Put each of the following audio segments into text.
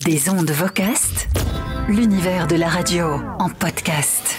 Des ondes Vocast, l'univers de la radio en podcast.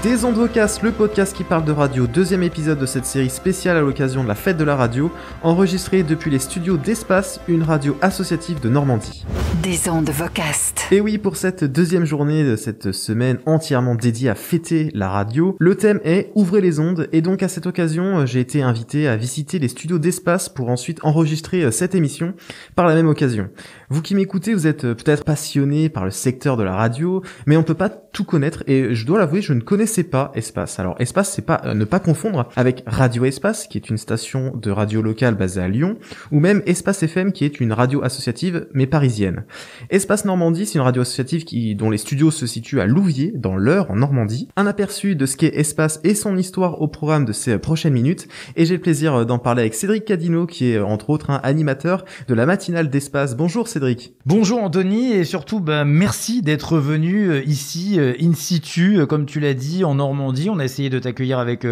Des ondes Vocast, le podcast qui parle de radio, deuxième épisode de cette série spéciale à l'occasion de la fête de la radio, enregistrée depuis les studios d'Espace, une radio associative de Normandie. Des ondes Vocast. Et oui, pour cette deuxième journée de cette semaine entièrement dédiée à fêter la radio, le thème est « Ouvrez les ondes » et donc à cette occasion, j'ai été invité à visiter les studios d'Espace pour ensuite enregistrer cette émission par la même occasion. Vous qui m'écoutez, vous êtes peut-être passionné par le secteur de la radio, mais on peut pas tout connaître et je dois l'avouer, je ne connaissais pas Espace. Alors Espace, c'est pas ne pas confondre avec Radio Espace, qui est une station de radio locale basée à Lyon, ou même Espace FM, qui est une radio associative mais parisienne. Espace Normandie, c'est une radio associative dont les studios se situent à Louviers, dans l'Eure, en Normandie. Un aperçu de ce qu'est Espace et son histoire au programme de ces prochaines minutes, et j'ai le plaisir d'en parler avec Cédric Cadino, qui est entre autres un animateur de la matinale d'Espace. Bonjour Cédric. Bonjour Anthony, et surtout merci d'être venu ici in situ, comme tu l'as dit, en Normandie. On a essayé de t'accueillir avec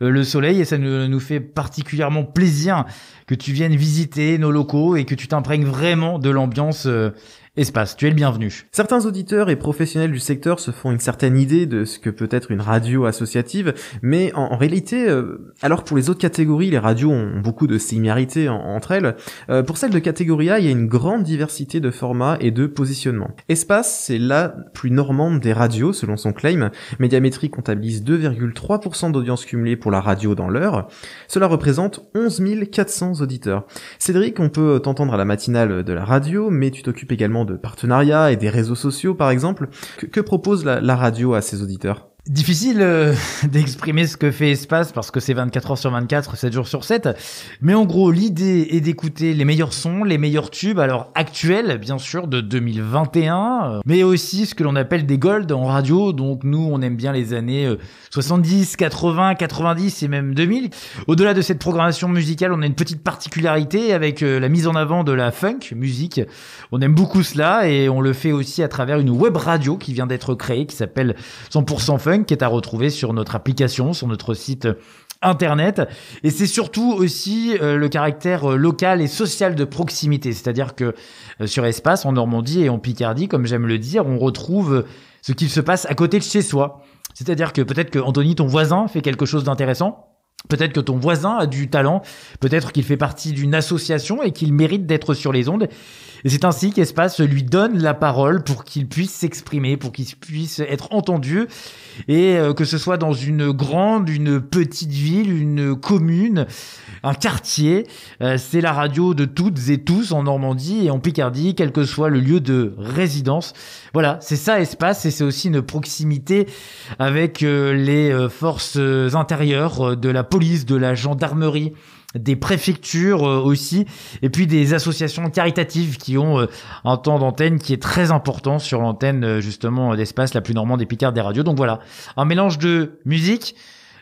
le soleil et ça nous fait particulièrement plaisir que tu viennes visiter nos locaux et que tu t'imprègnes vraiment de l'ambiance Espace. Tu es le bienvenu. Certains auditeurs et professionnels du secteur se font une certaine idée de ce que peut être une radio associative, mais en réalité, alors que pour les autres catégories, les radios ont beaucoup de similarités entre elles, pour celle de catégorie A, il y a une grande diversité de formats et de positionnements. Espace, c'est la plus normande des radios, selon son claim. Médiamétrie comptabilise 2,3% d'audience cumulée pour la radio dans l'Eure. Cela représente 11 400 auditeurs. Cédric, on peut t'entendre à la matinale de la radio, mais tu t'occupes également de partenariats et des réseaux sociaux par exemple. Que propose la radio à ses auditeurs ? Difficile d'exprimer ce que fait Espace parce que c'est 24 heures sur 24, 7 jours sur 7. Mais en gros, l'idée est d'écouter les meilleurs sons, les meilleurs tubes, alors actuels, bien sûr, de 2021, mais aussi ce que l'on appelle des golds en radio. Donc nous, on aime bien les années 70, 80, 90 et même 2000. Au-delà de cette programmation musicale, on a une petite particularité avec la mise en avant de la funk musique. On aime beaucoup cela et on le fait aussi à travers une web radio qui vient d'être créée, qui s'appelle 100% Funk, qui est à retrouver sur notre application, sur notre site internet. Et c'est surtout aussi le caractère local et social de proximité. C'est-à-dire que sur Espace, en Normandie et en Picardie, comme j'aime le dire, on retrouve ce qu'il se passe à côté de chez soi. C'est-à-dire que peut-être que Anthony, ton voisin, fait quelque chose d'intéressant. Peut-être que ton voisin a du talent, peut-être qu'il fait partie d'une association et qu'il mérite d'être sur les ondes. Et c'est ainsi qu'Espace lui donne la parole pour qu'il puisse s'exprimer, pour qu'il puisse être entendu. Et que ce soit dans une grande, une petite ville, une commune, un quartier, c'est la radio de toutes et tous en Normandie et en Picardie, quel que soit le lieu de résidence. Voilà, c'est ça Espace, et c'est aussi une proximité avec les forces intérieures de la police, de la gendarmerie, des préfectures aussi, et puis des associations caritatives qui ont un temps d'antenne qui est très important sur l'antenne justement d'Espace, la plus normande et picarde des radios. Donc voilà, un mélange de musique,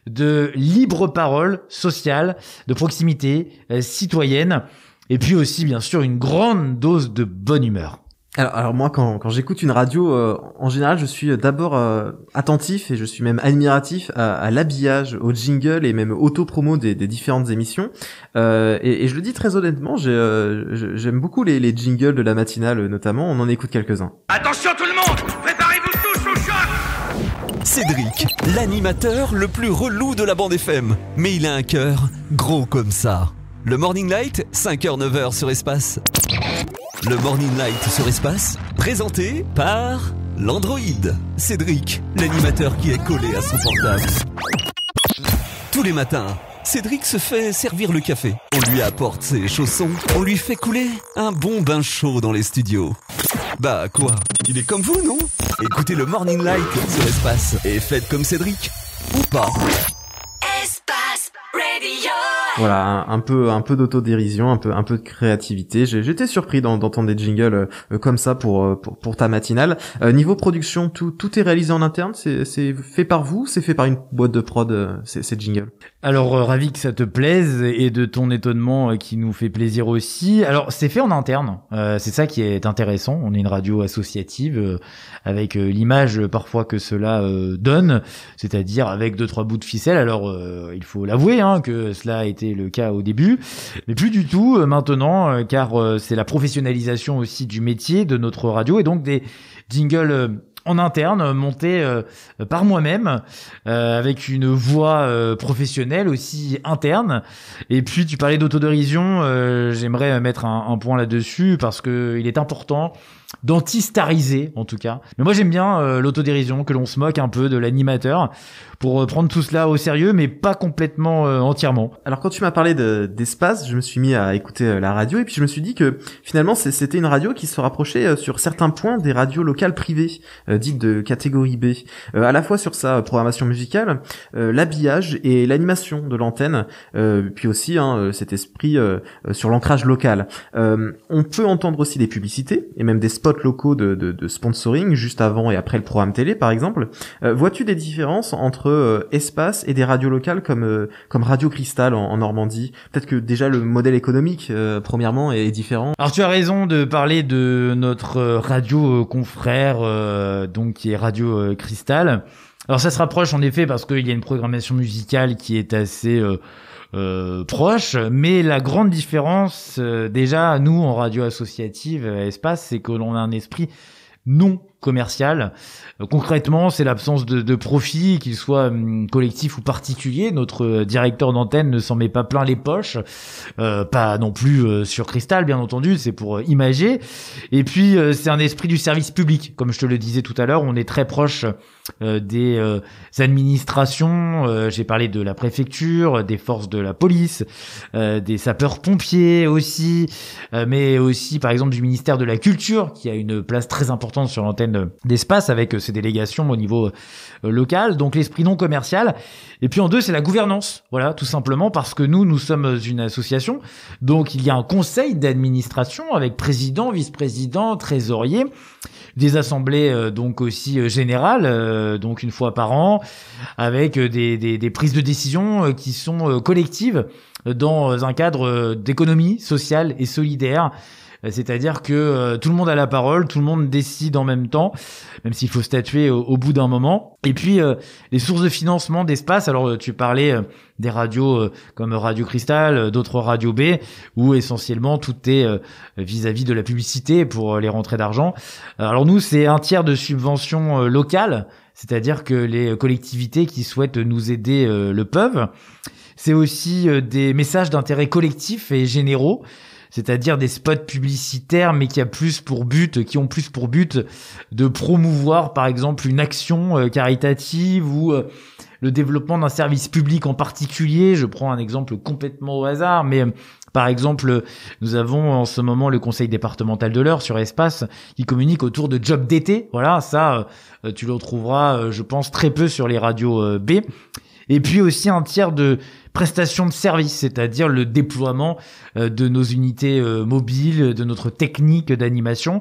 de libre parole sociale, de proximité citoyenne, et puis aussi bien sûr une grande dose de bonne humeur. Alors moi quand j'écoute une radio, en général je suis d'abord attentif et je suis même admiratif à l'habillage, au jingle et même auto-promo des différentes émissions. Et je le dis très honnêtement, j'aime beaucoup les jingles de la matinale notamment, on en écoute quelques-uns. Attention tout le monde, préparez-vous tous au choc. Cédric, l'animateur le plus relou de la bande FM. Mais il a un cœur gros comme ça. Le Morning Light, 5h-9h sur Espace. Le Morning Light sur Espace, présenté par l'Android. Cédric, l'animateur qui est collé à son portable. Tous les matins, Cédric se fait servir le café. On lui apporte ses chaussons. On lui fait couler un bon bain chaud dans les studios. Bah quoi, il est comme vous, non ? Écoutez le Morning Light sur Espace et faites comme Cédric. Ou pas. Espace Radio. Voilà, un peu d'autodérision, un peu de créativité. J'étais surpris d'entendre des jingles comme ça pour ta matinale. Niveau production, tout est réalisé en interne, c'est fait par vous, c'est fait par une boîte de prod, ces jingles. Alors ravi que ça te plaise et de ton étonnement qui nous fait plaisir aussi. Alors c'est fait en interne, c'est ça qui est intéressant. On est une radio associative avec l'image parfois que cela donne, c'est-à-dire avec 2-3 bouts de ficelle. Alors il faut l'avouer que cela a été été le cas au début, mais plus du tout maintenant, car c'est la professionnalisation aussi du métier de notre radio et donc des jingles en interne, monté par moi-même, avec une voix professionnelle aussi interne. Et puis tu parlais d'autodérision, j'aimerais mettre un point là-dessus parce que il est important d'anti-stariser en tout cas. Mais moi j'aime bien l'autodérision, que l'on se moque un peu de l'animateur pour prendre tout cela au sérieux, mais pas complètement entièrement. Alors quand tu m'as parlé d'espace, je me suis mis à écouter la radio et puis je me suis dit que finalement c'était une radio qui se rapprochait sur certains points des radios locales privées, dites de catégorie B, à la fois sur sa programmation musicale, l'habillage et l'animation de l'antenne, puis aussi cet esprit sur l'ancrage local. On peut entendre aussi des publicités et même des spots locaux de sponsoring juste avant et après le programme télé par exemple. Vois-tu des différences entre espace et des radios locales comme Radio Cristal en Normandie? Peut-être que déjà le modèle économique premièrement est différent. Alors tu as raison de parler de notre radio confrère donc qui est Radio Cristal. Alors ça se rapproche en effet parce qu'il y a une programmation musicale qui est assez proche, mais la grande différence déjà nous en radio associative Espace, c'est que l'on a un esprit non commercial. Concrètement, c'est l'absence de profit, qu'il soit collectif ou particulier. Notre directeur d'antenne ne s'en met pas plein les poches, pas non plus sur Cristal, bien entendu, c'est pour imager. Et puis, c'est un esprit du service public. Comme je te le disais tout à l'heure, on est très proche des administrations. J'ai parlé de la préfecture, des forces de la police, des sapeurs-pompiers aussi, mais aussi, par exemple, du ministère de la Culture, qui a une place très importante sur l'antenne d'Espace avec ses délégations au niveau local, donc l'esprit non commercial. Et puis en deux, c'est la gouvernance, voilà, tout simplement parce que nous sommes une association, donc il y a un conseil d'administration avec président, vice-président, trésorier, des assemblées donc aussi générales, donc une fois par an, avec des prises de décision qui sont collectives dans un cadre d'économie sociale et solidaire. C'est-à-dire que tout le monde a la parole, tout le monde décide en même temps, même s'il faut statuer au bout d'un moment. Et puis, les sources de financement d'Espace, alors tu parlais des radios comme Radio Cristal, d'autres radios B, où essentiellement tout est vis-à-vis de la publicité pour les rentrées d'argent. Alors nous, c'est un tiers de subventions locales, c'est-à-dire que les collectivités qui souhaitent nous aider le peuvent. C'est aussi des messages d'intérêt collectif et généraux, c'est-à-dire des spots publicitaires, mais qui ont plus pour but de promouvoir, par exemple, une action caritative ou le développement d'un service public en particulier. Je prends un exemple complètement au hasard, mais par exemple, nous avons en ce moment le conseil départemental de l'Eure sur Espace qui communique autour de jobs d'été. Voilà, ça, tu le retrouveras, je pense, très peu sur les radios B. Et puis aussi un tiers de prestations de services, c'est-à-dire le déploiement de nos unités mobiles, de notre technique d'animation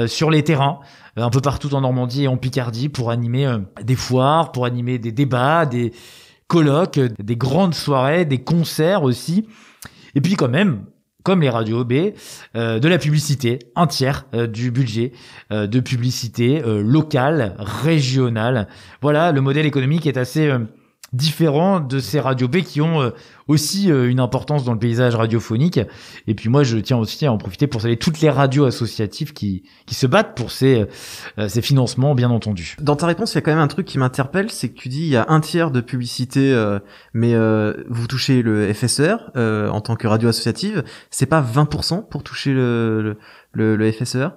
sur les terrains, un peu partout en Normandie et en Picardie, pour animer des foires, pour animer des débats, des colloques, des grandes soirées, des concerts aussi. Et puis quand même, comme les radios B, de la publicité, un tiers du budget de publicité locale, régionale. Voilà, le modèle économique est assez différent de ces radios B qui ont aussi une importance dans le paysage radiophonique. Et puis moi, je tiens aussi à en profiter pour saluer toutes les radios associatives qui se battent pour ces financements, bien entendu. Dans ta réponse, il y a quand même un truc qui m'interpelle, c'est que tu dis il y a un tiers de publicité, mais vous touchez le FSER en tant que radio associative. C'est pas 20% pour toucher le FSER?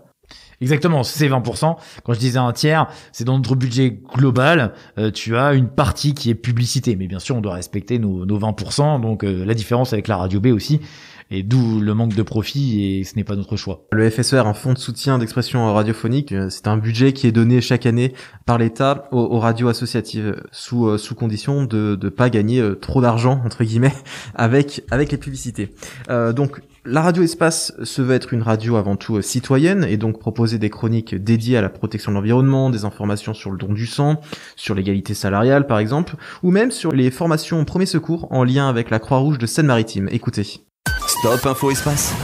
Exactement, c'est 20%. Quand je disais un tiers, c'est dans notre budget global, tu as une partie qui est publicité. Mais bien sûr, on doit respecter nos 20%. Donc la différence avec la radio B aussi, et d'où le manque de profit, et ce n'est pas notre choix. Le FSER, un fonds de soutien d'expression radiophonique, c'est un budget qui est donné chaque année par l'État aux radios associatives, sous condition de pas gagner trop d'argent, entre guillemets, avec les publicités. Donc la radio Espace se veut être une radio avant tout citoyenne, et donc proposer des chroniques dédiées à la protection de l'environnement, des informations sur le don du sang, sur l'égalité salariale par exemple, ou même sur les formations premiers secours en lien avec la Croix-Rouge de Seine-Maritime. Écoutez. Stop Info Espace.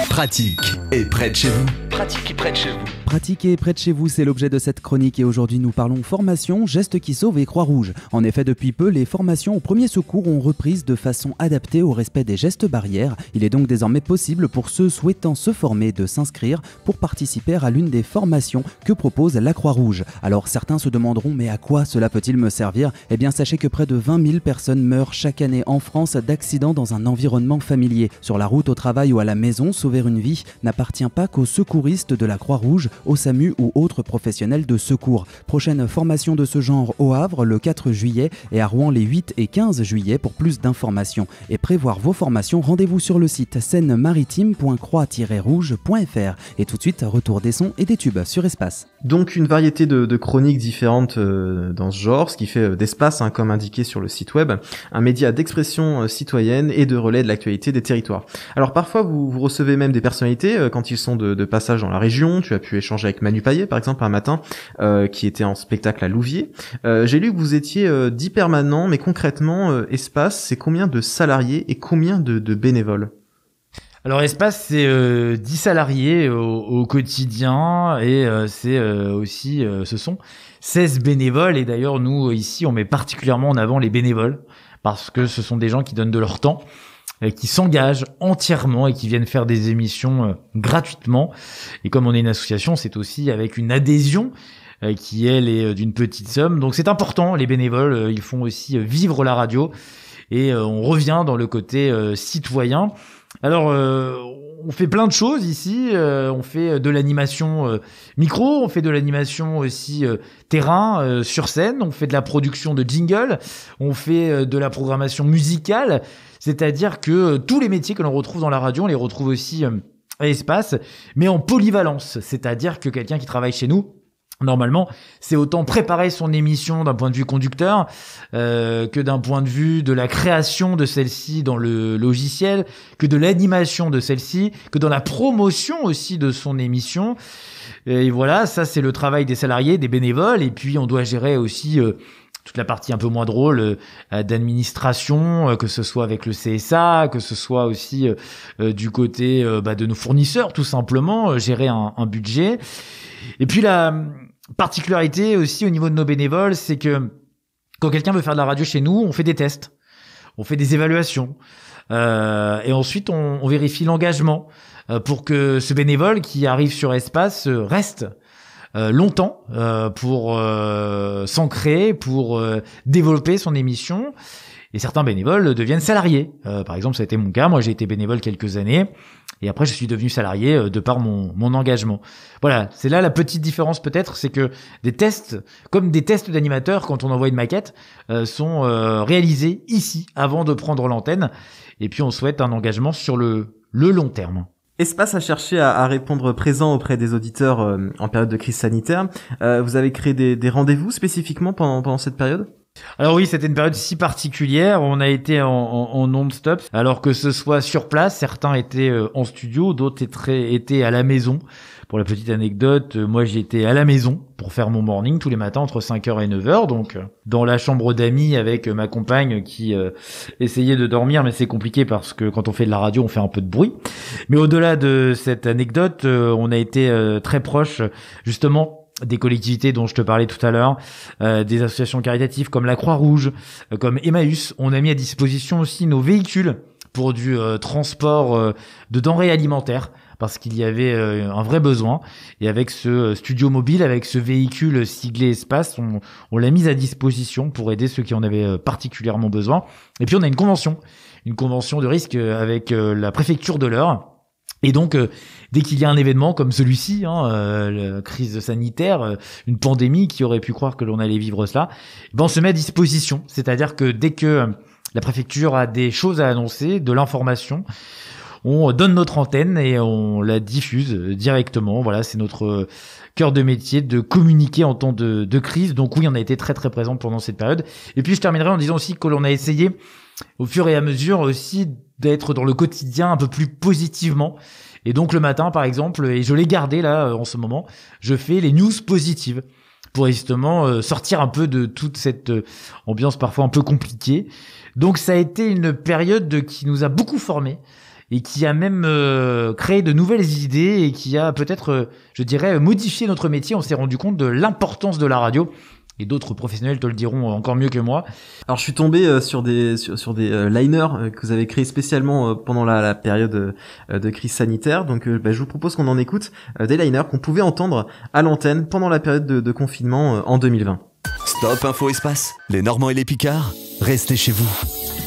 Pratique et près de chez vous. pratiquer près de chez vous. Pratiquer près de chez vous, c'est l'objet de cette chronique et aujourd'hui nous parlons formation, gestes qui sauvent et Croix-Rouge. En effet, depuis peu, les formations aux premiers secours ont repris de façon adaptée au respect des gestes barrières. Il est donc désormais possible pour ceux souhaitant se former de s'inscrire pour participer à l'une des formations que propose la Croix-Rouge. Alors certains se demanderont mais à quoi cela peut-il me servir ? Eh bien sachez que près de 20 000 personnes meurent chaque année en France d'accidents dans un environnement familier. Sur la route, au travail ou à la maison, sauver une vie n'appartient pas qu'aux secouristes de la Croix-Rouge, au SAMU ou autres professionnels de secours. Prochaine formation de ce genre au Havre le 4 juillet et à Rouen les 8 et 15 juillet pour plus d'informations. Et prévoir vos formations, rendez-vous sur le site seine-maritime.croix-rouge.fr. Et tout de suite, retour des sons et des tubes sur Espace. Donc une variété de chroniques différentes dans ce genre, ce qui fait d'Espace, comme indiqué sur le site web, un média d'expression citoyenne et de relais de l'actualité des territoires. Alors parfois vous recevez même des personnalités quand ils sont de passage dans la région. Tu as pu échanger avec Manu Payet par exemple un matin qui était en spectacle à Louviers. J'ai lu que vous étiez 10 permanents, mais concrètement Espace, c'est combien de salariés et combien de bénévoles ? Alors Espace, c'est 10 salariés au quotidien et c'est aussi, ce sont 16 bénévoles. Et d'ailleurs, nous, ici, on met particulièrement en avant les bénévoles parce que ce sont des gens qui donnent de leur temps, qui s'engagent entièrement et qui viennent faire des émissions gratuitement. Et comme on est une association, c'est aussi avec une adhésion qui, elle, est d'une petite somme. Donc c'est important, les bénévoles, ils font aussi vivre la radio. Et on revient dans le côté citoyen. Alors, on fait plein de choses ici. On fait de l'animation micro, on fait de l'animation aussi terrain sur scène, on fait de la production de jingle, on fait de la programmation musicale. C'est-à-dire que tous les métiers que l'on retrouve dans la radio, on les retrouve aussi à Espace, mais en polyvalence. C'est-à-dire que quelqu'un qui travaille chez nous, normalement, c'est autant préparer son émission d'un point de vue conducteur que d'un point de vue de la création de celle-ci dans le logiciel, que de l'animation de celle-ci, que dans la promotion aussi de son émission. Et voilà, ça c'est le travail des salariés, des bénévoles. Et puis on doit gérer aussi toute la partie un peu moins drôle d'administration, que ce soit avec le CSA, que ce soit aussi du côté de nos fournisseurs, tout simplement, gérer un budget. Et puis la particularité aussi au niveau de nos bénévoles, c'est que quand quelqu'un veut faire de la radio chez nous, on fait des tests, on fait des évaluations, et ensuite on vérifie l'engagement pour que ce bénévole qui arrive sur Espace reste longtemps pour s'ancrer, pour développer son émission. Et certains bénévoles deviennent salariés. Par exemple, ça a été mon cas. Moi, j'ai été bénévole quelques années. Et après, je suis devenu salarié de par mon engagement. Voilà, c'est là la petite différence peut-être, c'est que des tests, comme des tests d'animateurs, quand on envoie une maquette, sont réalisés ici, avant de prendre l'antenne. Et puis, on souhaite un engagement sur le long terme. Espace a cherché à répondre présent auprès des auditeurs en période de crise sanitaire. Vous avez créé des rendez-vous spécifiquement pendant cette période ? Alors oui, c'était une période si particulière. On a été en non-stop, alors que ce soit sur place, certains étaient en studio, d'autres étaient à la maison. Pour la petite anecdote, moi j'étais à la maison pour faire mon morning tous les matins entre 5h et 9h, donc dans la chambre d'amis avec ma compagne qui essayait de dormir, mais c'est compliqué parce que quand on fait de la radio, on fait un peu de bruit. Mais au-delà de cette anecdote, on a été très proche justement des collectivités dont je te parlais tout à l'heure, des associations caritatives comme la Croix-Rouge, comme Emmaüs. On a mis à disposition aussi nos véhicules pour du transport de denrées alimentaires, parce qu'il y avait un vrai besoin. Et avec ce studio mobile, avec ce véhicule siglé Espace, on l'a mis à disposition pour aider ceux qui en avaient particulièrement besoin. Et puis on a une convention de risque avec la préfecture de l'Eure. Et donc, dès qu'il y a un événement comme celui-ci, la crise sanitaire, une pandémie, qui aurait pu croire que l'on allait vivre cela, on se met à disposition. C'est-à-dire que dès que la préfecture a des choses à annoncer, de l'information, on donne notre antenne et on la diffuse directement. Voilà, c'est notre cœur de métier de communiquer en temps de crise. Donc oui, on a été très très présent pendant cette période. Et puis je terminerai en disant aussi que l'on a essayé au fur et à mesure aussi d'être dans le quotidien un peu plus positivement. Et donc le matin par exemple, et je l'ai gardé là en ce moment, je fais les news positives pour justement sortir un peu de toute cette ambiance parfois un peu compliquée. Donc ça a été une période qui nous a beaucoup formés. et qui a même créé de nouvelles idées et qui a peut-être, je dirais, modifié notre métier. On s'est rendu compte de l'importance de la radio. Et d'autres professionnels te le diront encore mieux que moi. Alors je suis tombé sur des liners que vous avez créés spécialement pendant la période de crise sanitaire. Donc je vous propose qu'on en écoute des liners qu'on pouvait entendre à l'antenne pendant la période de confinement en 2020. Stop Info Espace, les Normands et les Picards, restez chez vous.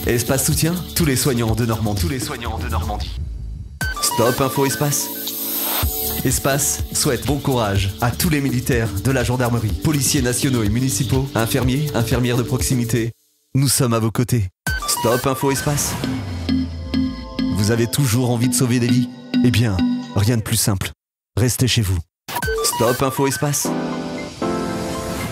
Espace soutient tous les soignants de Normandie. Stop Info Espace. Espace souhaite bon courage à tous les militaires de la gendarmerie, policiers nationaux et municipaux, infirmiers, infirmières de proximité. Nous sommes à vos côtés. Stop Info Espace. Vous avez toujours envie de sauver des vies? Eh bien, rien de plus simple. Restez chez vous. Stop Info Espace.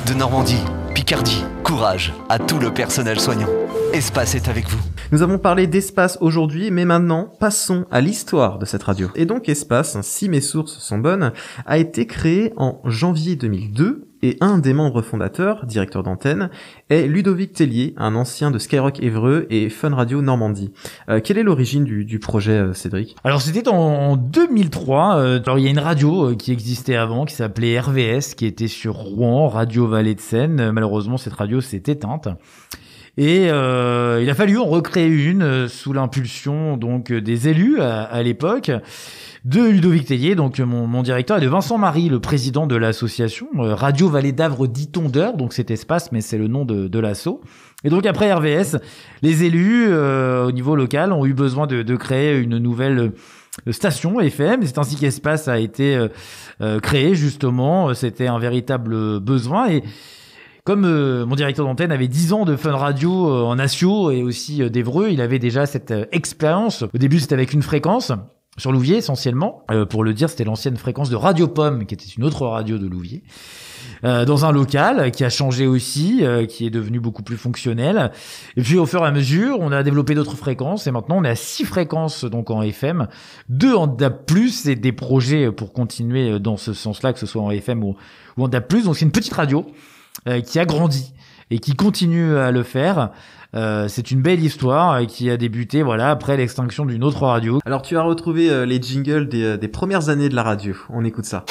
De Normandie, Picardie, courage à tout le personnel soignant. Espace est avec vous. Nous avons parlé d'Espace aujourd'hui, mais maintenant, passons à l'histoire de cette radio. Et donc Espace, si mes sources sont bonnes, a été créé en janvier 2002, et un des membres fondateurs, directeur d'antenne, est Ludovic Tellier, un ancien de Skyrock Évreux et Fun Radio Normandie. Quelle est l'origine du projet, Cédric? Alors c'était en 2003, alors il y a une radio qui existait avant, qui s'appelait RVS, qui était sur Rouen, Radio Vallée de Seine. Malheureusement, cette radio s'est éteinte. Et il a fallu en recréer une sous l'impulsion donc des élus à l'époque, de Ludovic Tellier, donc mon directeur, et de Vincent Marie, le président de l'association Radio Vallée d'Avre dit-on-d'heure, donc c'est Espace, mais c'est le nom de l'asso. Et donc après RVS, les élus au niveau local ont eu besoin de créer une nouvelle station FM. C'est ainsi qu'Espace a été créé justement. C'était un véritable besoin. Et comme mon directeur d'antenne avait 10 ans de Fun Radio en Assio et aussi d'Évreux, il avait déjà cette expérience. Au début, c'était avec une fréquence sur Louviers essentiellement. Pour le dire, c'était l'ancienne fréquence de Radio Pomme, qui était une autre radio de Louviers. Dans un local qui a changé aussi, qui est devenu beaucoup plus fonctionnel. Et puis au fur et à mesure, on a développé d'autres fréquences et maintenant on est à 6 fréquences donc en FM, 2 en DAB+, et des projets pour continuer dans ce sens-là, que ce soit en FM ou en DAB+. Donc c'est une petite radio qui a grandi et qui continue à le faire. C'est une belle histoire qui a débuté après l'extinction d'une autre radio. Alors tu as retrouvé les jingles des premières années de la radio. On écoute ça.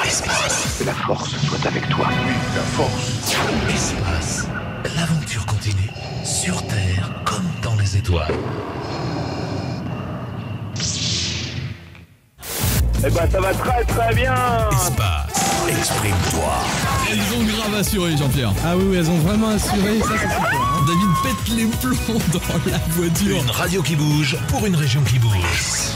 Espace, que la force soit avec toi. Oui, la force. Espace, l'aventure continue, sur Terre comme dans les étoiles. Eh ben ça va très très bien. Espace, exprime-toi. Elles ont grave assuré, Jean-Pierre. Ah oui, elles ont vraiment assuré, ça c'est super. Hein. David pète les plombs dans la voiture. Une radio qui bouge pour une région qui bouge.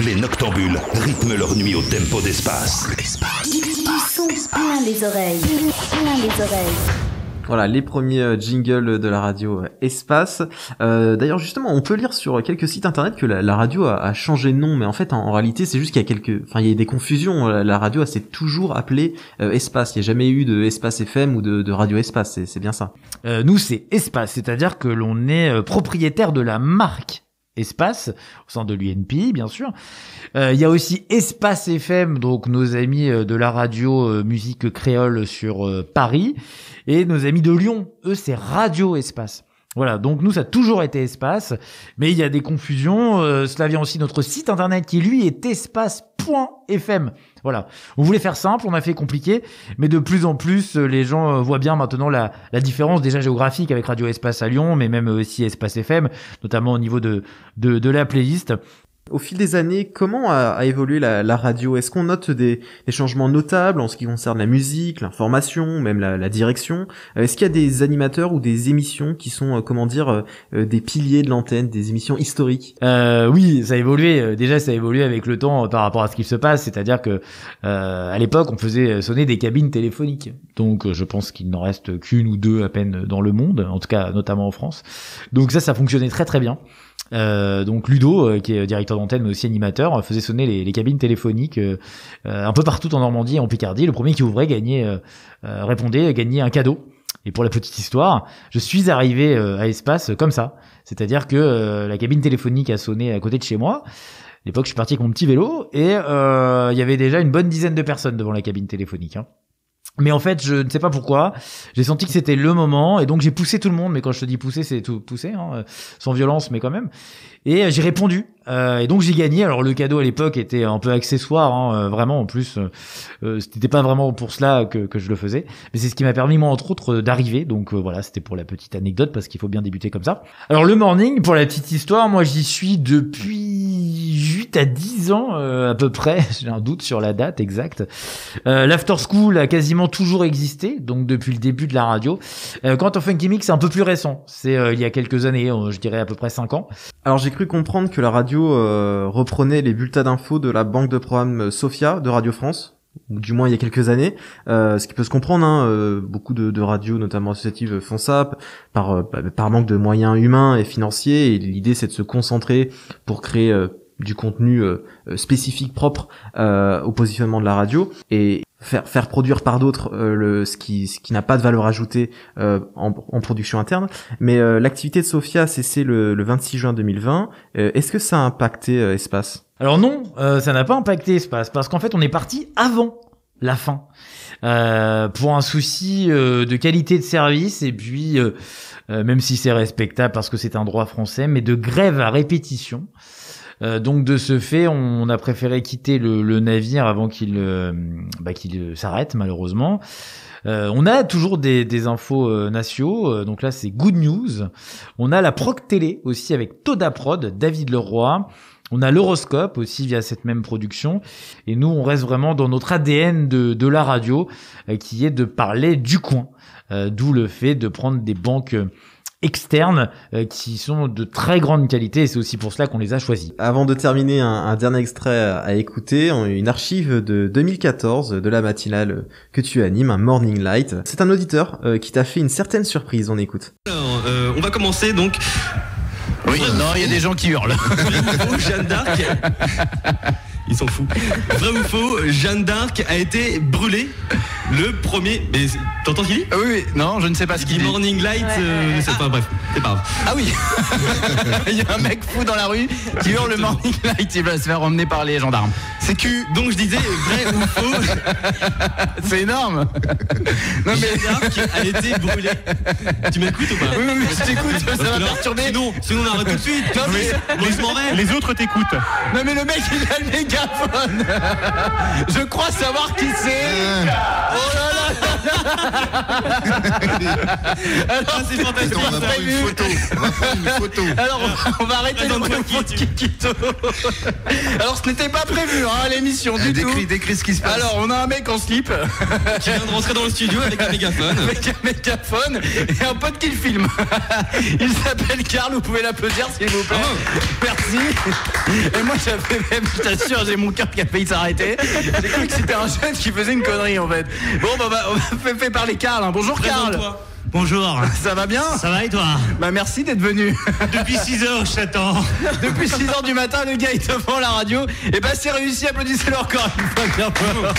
Les noctambules rythment leur nuit au tempo d'Espace. Du son plein les oreilles. Plein les oreilles. Voilà, les premiers jingles de la radio Espace. D'ailleurs, justement, on peut lire sur quelques sites internet que la radio a changé de nom, mais en fait, en réalité, c'est juste qu'il y a il y a des confusions. La radio, elle s'est toujours appelée Espace. Il n'y a jamais eu de Espace FM ou de Radio Espace. C'est bien ça. Nous, c'est Espace, c'est-à-dire que l'on est propriétaire de la marque Espace, au sein de l'UNPI, bien sûr. Il y a aussi Espace FM, donc nos amis de la radio musique créole sur Paris, et nos amis de Lyon, eux, c'est Radio Espace. Voilà, donc nous, ça a toujours été Espace, mais il y a des confusions. Cela vient aussi de notre site internet qui, lui, est espace.fm. Voilà, on voulait faire simple, on a fait compliqué, mais de plus en plus, les gens voient bien maintenant la différence déjà géographique avec Radio Espace à Lyon, mais même aussi Espace FM, notamment au niveau de la playlist. Au fil des années, comment a évolué la radio? Est-ce qu'on note des changements notables en ce qui concerne la musique, l'information, même la direction? Est-ce qu'il y a des animateurs ou des émissions qui sont, des piliers de l'antenne, des émissions historiques? Oui, ça a évolué. Déjà, ça a évolué avec le temps par rapport à ce qui se passe. C'est-à-dire que à l'époque, on faisait sonner des cabines téléphoniques. Donc, je pense qu'il n'en reste qu'une ou deux à peine dans le monde, en tout cas, notamment en France. Donc ça fonctionnait très très bien. Donc Ludo, qui est directeur d'antenne mais aussi animateur, faisait sonner les cabines téléphoniques un peu partout en Normandie et en Picardie. Le premier qui ouvrait répondait gagnait un cadeau. Et pour la petite histoire, je suis arrivé à Espace comme ça. C'est-à-dire que la cabine téléphonique a sonné à côté de chez moi. À l'époque, je suis parti avec mon petit vélo et il y avait déjà une bonne dizaine de personnes devant la cabine téléphonique. Hein. Mais en fait, je ne sais pas pourquoi, j'ai senti que c'était le moment, et donc j'ai poussé tout le monde. Mais quand je te dis pousser, c'est tout pousser, hein, sans violence, mais quand même. Et j'ai répondu, et donc j'ai gagné. Alors le cadeau à l'époque était un peu accessoire, hein, vraiment. En plus, c'était pas vraiment pour cela que je le faisais, mais c'est ce qui m'a permis moi entre autres d'arriver. Donc voilà, c'était pour la petite anecdote parce qu'il faut bien débuter comme ça. Alors le morning, pour la petite histoire, moi j'y suis depuis 8 à 10 ans à peu près. J'ai un doute sur la date exacte. L'after school a quasiment toujours existé, donc depuis le début de la radio. Quant au Funky Mix, c'est un peu plus récent. C'est il y a quelques années, je dirais à peu près 5 ans. Alors j'ai cru comprendre que la radio reprenait les bulletins d'infos de la banque de programme Sophia de Radio France, ou du moins il y a quelques années, ce qui peut se comprendre, hein, beaucoup de radios, notamment associatives, font ça par manque de moyens humains et financiers, et l'idée c'est de se concentrer pour créer du contenu spécifique propre au positionnement de la radio, et faire produire par d'autres ce qui n'a pas de valeur ajoutée en production interne. Mais l'activité de Sophia a cessé le 26 juin 2020. Est-ce que ça a impacté Espace ? Alors non, ça n'a pas impacté Espace, parce qu'en fait on est parti avant la fin, pour un souci de qualité de service, et puis même si c'est respectable parce que c'est un droit français, mais de grève à répétition. Donc de ce fait, on a préféré quitter le navire avant qu'il s'arrête, malheureusement. On a toujours des infos nationaux, donc là c'est Good News. On a la Proc Télé aussi avec Toda Prod, David Leroy. On a l'horoscope aussi via cette même production. Et nous, on reste vraiment dans notre ADN de la radio, qui est de parler du coin. D'où le fait de prendre des banques externes qui sont de très grande qualité, et c'est aussi pour cela qu'on les a choisis. Avant de terminer, un dernier extrait à écouter, une archive de 2014 de la matinale que tu animes, un Morning Light. C'est un auditeur qui t'a fait une certaine surprise, on écoute. Alors, on va commencer donc. Oui, non, il y a des gens qui hurlent. Jeanne d'Arc. Ils sont fous. Vrai ou faux, Jeanne d'Arc a été brûlée le premier... Mais t'entends ce qu'il dit ? Oui, non, je ne sais pas ce qu'il dit. Morning Light, c'est pas bref, c'est pas grave. Ah oui. Il y a un mec fou dans la rue qui hurle le Morning Light, il va se faire emmener par les gendarmes. C'est cul. Donc je disais vrai ou faux. C'est énorme. Non mais Jeanne d'Arc a été brûlée. Tu m'écoutes ou pas ? Oui, je t'écoute, ça va perturber. Sinon on arrête tout de suite. Non, mais les autres t'écoutent. Non mais le mec il a le mégaphone. Je crois savoir qui c'est. Oh là là. Alors c'est fantastique. On va prendre une photo. Alors on va arrêter de Kikito. Alors ce n'était pas prévu hein, l'émission du tout. Décris ce qui se passe. Alors on a un mec en slip qui vient de rentrer dans le studio avec un mégaphone. Avec un mégaphone et un pote qui le filme. Il s'appelle Karl, vous pouvez l'applaudir s'il vous plaît. Merci. Et moi j'avais même, je t'assure, j'ai mon cœur qui a failli s'arrêter. J'ai cru que c'était un jeune qui faisait une connerie en fait. Bon bah on va faire parler Karl. Hein. Bonjour Karl. Bonjour. Ça va bien ? Ça va et toi ? Bah merci d'être venu. Depuis 6 heures, je t'attends. Depuis 6 heures du matin, le gars est devant la radio. Et bah c'est réussi, applaudissez-le encore une fois bien fort.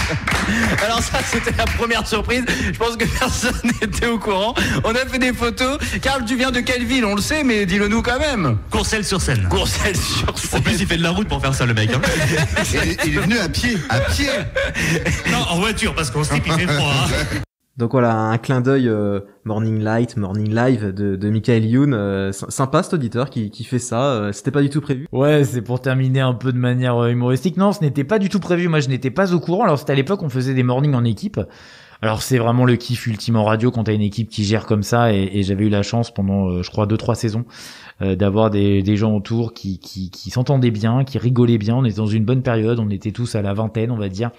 Alors ça c'était la première surprise. Je pense que personne n'était au courant. On a fait des photos. Karl, tu viens de quelle ville ? On le sait, mais dis-le nous quand même. Courcelles-sur-Seine. Courcelles-sur-Seine. En plus il fait de la route pour faire ça le mec. Hein. Il est venu à pied. Non, en voiture parce qu'on slip il fait froid. Hein. Donc voilà, un clin d'œil Morning Light, Morning Live de Michael Youn. Sympa cet auditeur qui fait ça, c'était pas du tout prévu. Ouais, c'est pour terminer un peu de manière humoristique. Non, ce n'était pas du tout prévu, moi je n'étais pas au courant. Alors c'était à l'époque on faisait des mornings en équipe. Alors c'est vraiment le kiff ultime en radio quand t'as une équipe qui gère comme ça, et j'avais eu la chance pendant je crois 2-3 saisons d'avoir des gens autour qui s'entendaient bien, qui rigolaient bien. On était dans une bonne période, on était tous à la vingtaine on va dire.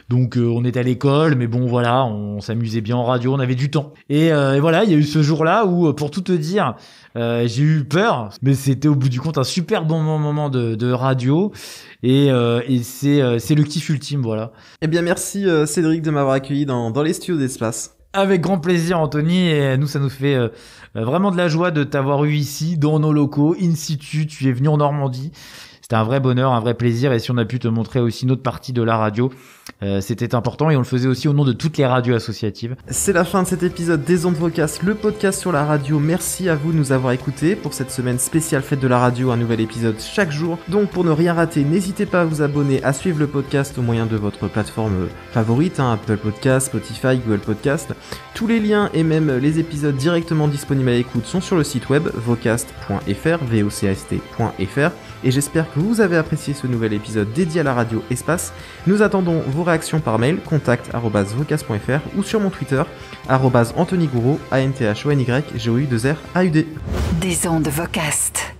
Donc on était à l'école, mais bon voilà, on s'amusait bien en radio, on avait du temps. Et voilà, il y a eu ce jour-là où, pour tout te dire, j'ai eu peur, mais c'était au bout du compte un super bon moment de radio, et c'est le kiff ultime, voilà. Eh bien merci Cédric de m'avoir accueilli dans les studios d'Espace. Avec grand plaisir Anthony, et nous ça nous fait vraiment de la joie de t'avoir eu ici, dans nos locaux, in situ, tu es venu en Normandie. C'était un vrai bonheur, un vrai plaisir. Et si on a pu te montrer aussi une autre partie de la radio, c'était important. Et on le faisait aussi au nom de toutes les radios associatives. C'est la fin de cet épisode des Ondes Vocast, le podcast sur la radio. Merci à vous de nous avoir écoutés pour cette semaine spéciale fête de la radio. Un nouvel épisode chaque jour. Donc pour ne rien rater, n'hésitez pas à vous abonner, à suivre le podcast au moyen de votre plateforme favorite, Apple Podcast, Spotify, Google Podcast. Tous les liens et même les épisodes directement disponibles à l'écoute sont sur le site web vocast.fr, vocast.fr. Et j'espère que vous avez apprécié ce nouvel épisode dédié à la radio Espace. Nous attendons vos réactions par mail, contact@vocast.fr ou sur mon Twitter, @AnthonyGouraud, ANTHONYGOUROUD. Des ondes Vocast.